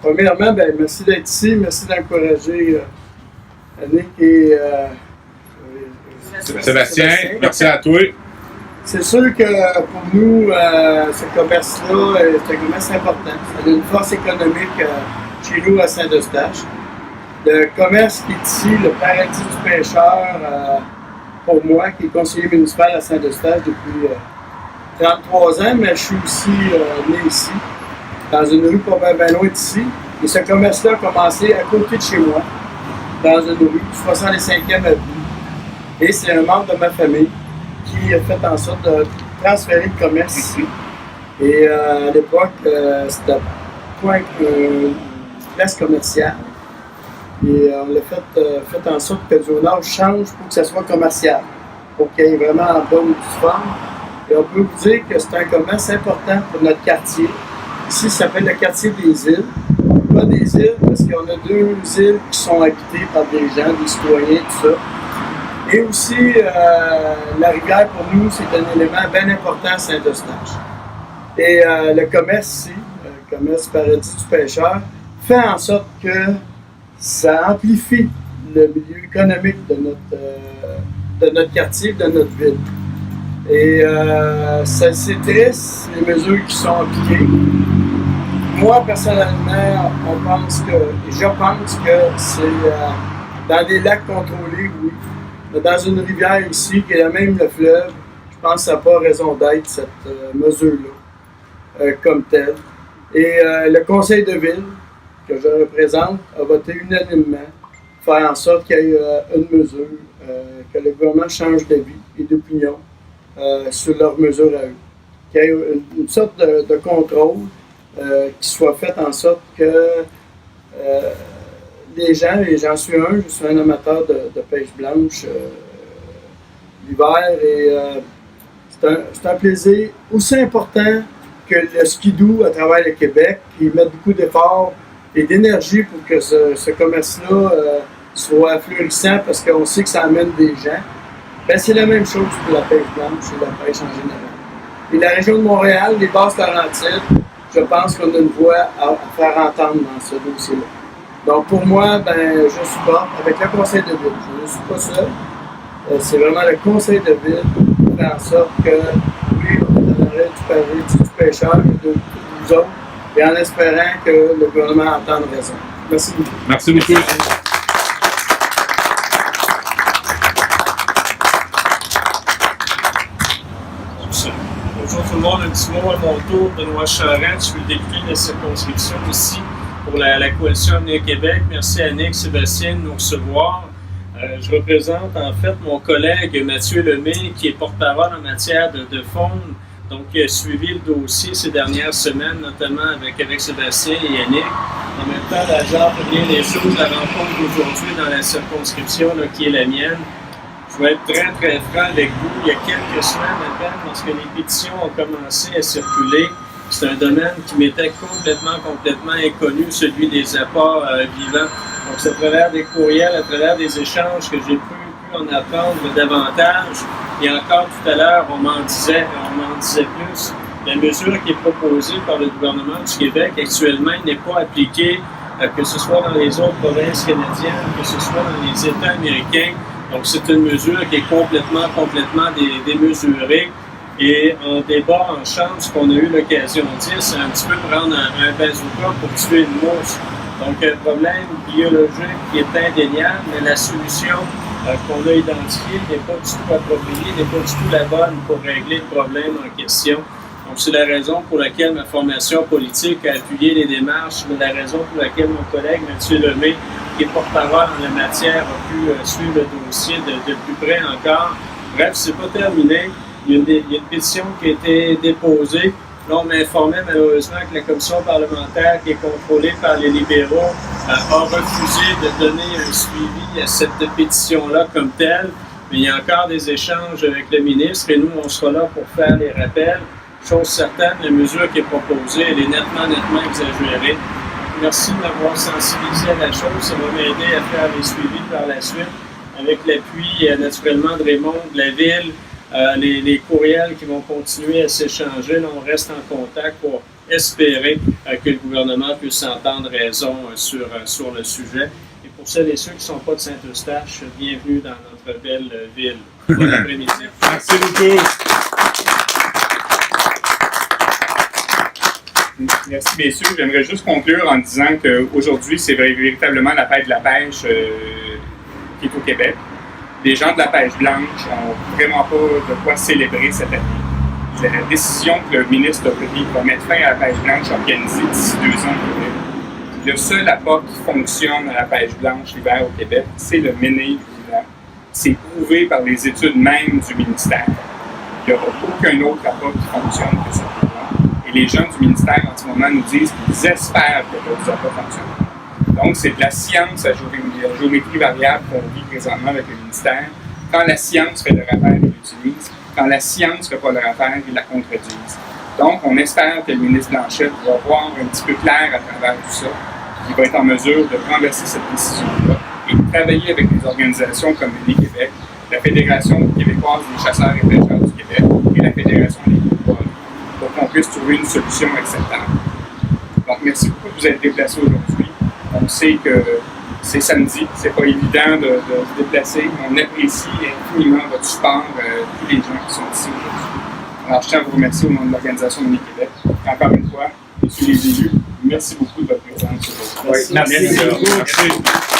Premièrement, merci d'être ici. Merci d'encourager Annick et Sébastien. Merci à toi. C'est sûr que pour nous, ce commerce-là est un commerce important. Ça a une force économique chez nous à Saint-Eustache. Le commerce qui est ici, le paradis du pêcheur, pour moi, qui est conseiller municipal à Saint-Eustache depuis 33 ans, mais je suis aussi né ici, dans une rue pas bien loin d'ici. Et ce commerce-là a commencé à côté de chez moi, dans une rue, 65e avenue. Et c'est un membre de ma famille qui a fait en sorte de transférer le commerce ici. Et à l'époque, c'était pas une place commerciale. Et on a fait en sorte que le zonage change pour que ça soit commercial, pour qu'il y ait vraiment en bonne forme. Et on peut vous dire que c'est un commerce important pour notre quartier. Ici, ça s'appelle le quartier des îles. Pas des îles, parce qu'on a 2 îles qui sont habitées par des gens, des citoyens, tout ça. Et aussi, la rivière, pour nous, c'est un élément bien important à Saint-Eustache. Et le commerce ici, le commerce paradis du pêcheur, fait en sorte que ça amplifie le milieu économique de notre quartier, de notre ville. Et c'est triste, les mesures qui sont appliquées. Moi, personnellement, je pense que c'est dans des lacs contrôlés, oui. Mais dans une rivière ici, qui est même le fleuve, je pense que ça n'a pas raison d'être, cette mesure-là, comme telle. Et le conseil de ville, que je représente, a voté unanimement pour faire en sorte qu'il y ait une mesure, que le gouvernement change d'avis et d'opinion sur leurs mesures à eux. Qu'il y ait une sorte de contrôle qui soit fait en sorte que les gens, et j'en suis je suis un amateur de pêche blanche l'hiver, et c'est un plaisir aussi important que le skidoo à travers le Québec, qui met beaucoup d'efforts et d'énergie pour que ce commerce-là soit florissant, parce qu'on sait que ça amène des gens. C'est la même chose pour la pêche blanche et la pêche en général. Et la région de Montréal, les Basses-Laurentides, je pense qu'on a une voix à faire entendre dans ce dossier-là. Donc pour moi, je supporte avec le conseil de ville. Je ne suis pas seul. C'est vraiment le conseil de ville qui fait en sorte que, oui, on est dans l'arrêt du paradis du pêcheur et de tous nous autres, et en espérant que le gouvernement entende raison. Merci beaucoup. Merci beaucoup. Bonjour tout le monde, un petit mot à mon tour. Benoît Charette, je suis le député de la circonscription ici pour la Coalition Avenir Québec. Merci à Annick, Sébastien de nous recevoir. Je représente en fait mon collègue Mathieu Lemay, qui est porte-parole en matière de faune, donc qui a suivi le dossier ces dernières semaines, notamment avec Sébastien et Annick. En même temps, la genre bien les choses, la rencontre d'aujourd'hui dans la circonscription là, qui est la mienne. Je vais être très, très franc avec vous. Il y a quelques semaines à peine, lorsque les pétitions ont commencé à circuler, c'est un domaine qui m'était complètement inconnu, celui des apports vivants. Donc, c'est à travers des courriels, à travers des échanges que j'ai pu en apprendre davantage. Et encore tout à l'heure, on m'en disait plus. La mesure qui est proposée par le gouvernement du Québec actuellement n'est pas appliquée, que ce soit dans les autres provinces canadiennes, que ce soit dans les États américains. Donc, c'est une mesure qui est complètement démesurée. Et en débat en chambre, ce qu'on a eu l'occasion de dire, c'est un petit peu prendre un bazooka pour tuer une mouche. Donc, un problème biologique qui est indéniable, mais la solution qu'on a identifiée n'est pas du tout appropriée, n'est pas du tout la bonne pour régler le problème en question. Donc, c'est la raison pour laquelle ma formation politique a appuyé les démarches, mais la raison pour laquelle mon collègue Mathieu Lemay, qui est porte-parole en la matière, a pu suivre le dossier de plus près encore. Bref, c'est pas terminé. Il y a une pétition qui a été déposée. Là, on m'informait malheureusement que la commission parlementaire, qui est contrôlée par les libéraux, a refusé de donner un suivi à cette pétition-là comme telle. Mais il y a encore des échanges avec le ministre et nous, on sera là pour faire les rappels. Chose certaine, la mesure qui est proposée, elle est nettement exagérée. Merci de m'avoir sensibilisé à la chose. Ça va m'aider à faire les suivis par la suite, avec l'appui naturellement de Raymond, de la Ville, les courriels qui vont continuer à s'échanger. Là, on reste en contact pour espérer que le gouvernement puisse entendre raison sur le sujet. Et pour celles et ceux qui ne sont pas de Saint-Eustache, bienvenue dans notre belle ville. Bon après-midi. Merci beaucoup. Merci, messieurs. J'aimerais juste conclure en disant qu'aujourd'hui, c'est véritablement la fête de la pêche qui est au Québec. Les gens de la pêche blanche n'ont vraiment pas de quoi célébrer cette année. La décision que le ministre a prise va mettre fin à la pêche blanche organisée d'ici 2 ans au Québec. Le seul appât qui fonctionne à la pêche blanche l'hiver au Québec, c'est le méné l'hiver. C'est prouvé par les études même du ministère. Il n'y aura aucun autre appât qui fonctionne que ce là. Et les gens du ministère en ce moment nous disent qu'ils espèrent que d'autres appâts fonctionnent. Donc, c'est de la science à géométrie variable qu'on vit présentement avec le ministère. Quand la science fait leur affaire, ils l'utilisent. Quand la science ne fait pas leur affaire, ils la contredisent. Donc, on espère que le ministre Blanchette va voir un petit peu clair à travers tout ça, qu'il va être en mesure de renverser cette décision-là et de travailler avec des organisations comme Méné Québec, la Fédération québécoise des chasseurs et pêcheurs du Québec et la Fédération des Québécois pour qu'on puisse trouver une solution acceptable. Donc, merci beaucoup de vous être déplacés aujourd'hui. On sait que c'est samedi, c'est pas évident de se déplacer. On apprécie infiniment votre support, tous les gens qui sont ici aujourd'hui. Alors, je tiens à vous remercier au nom de l'organisation Méné Québec. Encore une fois, messieurs les élus, merci beaucoup de votre présence. Merci beaucoup. Merci.